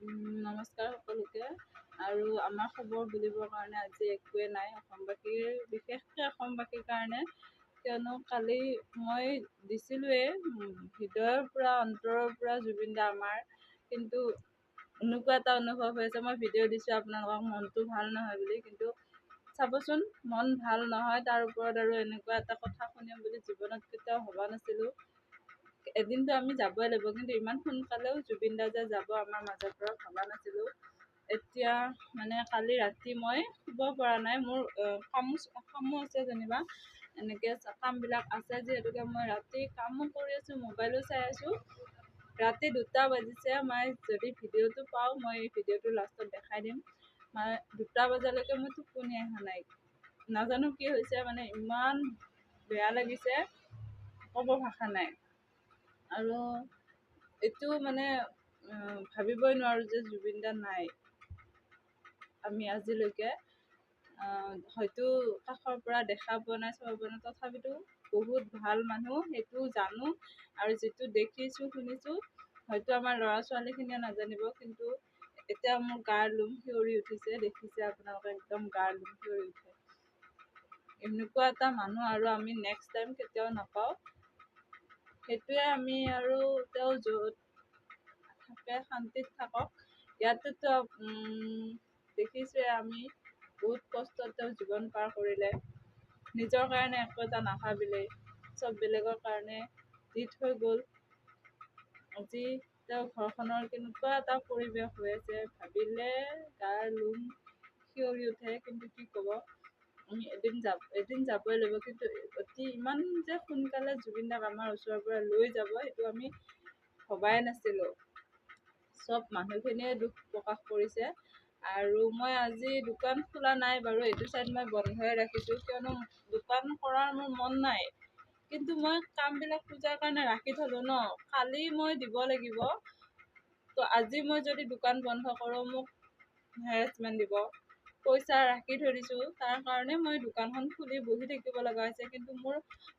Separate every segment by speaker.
Speaker 1: নমস্কাৰ সকলোকে। আৰু আমাৰ খবৰ বুলিবৰ কাৰণে আজি একোৱে নাই অসমবাসীৰ, বিশেষকৈ অসমবাসীৰ কাৰণে। কিয়নো কালি মই দিছিলোঁৱেই হৃদয়ৰ পৰা অন্তৰৰ পৰা জুবিন দা আমাৰ, কিন্তু এনেকুৱা এটা অনুভৱ হৈছে মই ভিডিঅ' দিছোঁ আপোনালোকক মনটো ভাল নহয় বুলি, কিন্তু চাবচোন মন ভাল নহয়, তাৰ ওপৰত আৰু এনেকুৱা এটা কথা শুনিম বুলি জীৱনত কেতিয়াও ভবা নাছিলোঁ। এদিনতো আমি যাবই লাগিব, কিন্তু ইমান সোনকালেও জুবিন দা যে যাব আমাৰ মাজৰ পৰা ভবা নাছিলোঁ। এতিয়া মানে কালি ৰাতি মই শুব পৰা নাই, মোৰ কামো আছে যেনিবা, এনেকৈ কামবিলাক আছে যিহেতুকে মই ৰাতি কামো কৰি আছোঁ, মোবাইলো চাই আছোঁ। ৰাতি 2টা বাজিছে। মই যদি ভিডিঅ'টো পাওঁ মই এই ভিডিঅ'টো লাষ্টত দেখাই দিম। 2টা বজালৈকে মোৰ টোপনি অহা নাই, নাজানো কি হৈছে, মানে ইমান বেয়া লাগিছে ক'ব ভাষা নাই। আৰু এইটো মানে ভাবিবই নোৱাৰোঁ যে জুবিন দা নাই। আমি আজিলৈকে হয়তো কাষৰ পৰা দেখা পোৱা নাই, চাব পোৱা নাই, তথাপিতো বহুত ভাল মানুহ সেইটো জানো। আৰু যিটো দেখিছোঁ শুনিছোঁ হয়তো আমাৰ ল'ৰা ছোৱালীখিনিয়ে নাজানিব, কিন্তু এতিয়া মোৰ গাৰ লোম শিয়ৰি উঠিছে। দেখিছে আপোনালোকে, একদম গাৰ লোম শিয়ৰি উঠে। এনেকুৱা এটা মানুহ আৰু আমি নেক্সট টাইম কেতিয়াও নাপাওঁ। সেইটোৱে আমি আৰু তেওঁ য'ত থাকে শান্তিত থাকক। ইয়াতেতো দেখিছোৱে আমি বহুত কষ্টত তেওঁ জীৱন পাৰ কৰিলে, নিজৰ কাৰণে একো এটা নাভাবিলে, চব বেলেগৰ কাৰণে দি থৈ গ'ল। আজি তেওঁ ঘৰখনৰ কেনেকুৱা এটা পৰিৱেশ হৈ আছে ভাবিলে গাৰ লোম শিয়ৰি উঠে। কিন্তু কি ক'ব, আমি এদিন যাবই লাগিব, কিন্তু ইমান যে সোনকালে জুবিন দাক আমাৰ ওচৰৰ পৰা লৈ যাব সেইটো আমি ভবাই নাছিলোঁ। চব মানুহখিনিয়ে দুখ প্ৰকাশ কৰিছে। আৰু মই আজি দোকান খোলা নাই বাৰু, এইটো চাইড মই বন্ধই ৰাখিছোঁ, কিয়নো দোকান কৰাৰ মোৰ মন নাই। কিন্তু মই কামবিলাক পূজাৰ কাৰণে ৰাখি থ'লোঁ ন, কালি মই দিব লাগিব। তো আজি মই যদি দোকান বন্ধ কৰোঁ মোক হেৰেছমেণ্ট দিব। পইচা ৰাখি থৈ দিছোঁ, তাৰ কাৰণে মই দোকানখন খুলি বহি থাকিব লগা হৈছে। কিন্তু মোৰ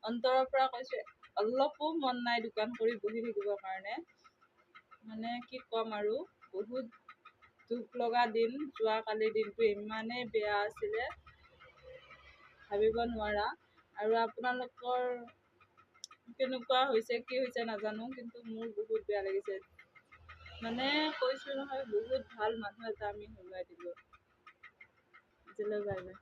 Speaker 1: অন্তৰৰ পৰা কৈছোঁ, অলপো মন নাই দোকান কৰি বহি থাকিবৰ কাৰণে। মানে কি ক'ম আৰু, বহুত দুখ লগা দিন। যোৱাকালিৰ দিনটো ইমানেই বেয়া আছিলে ভাবিব নোৱাৰা। আৰু আপোনালোকৰ কেনেকুৱা হৈছে কি হৈছে নাজানো, কিন্তু মোৰ বহুত বেয়া লাগিছে। মানে কৈছোঁ নহয়, বহুত ভাল মানুহ এটা আমি হেৰুৱাই দিলোঁ। আজিলৈ বাই বাই।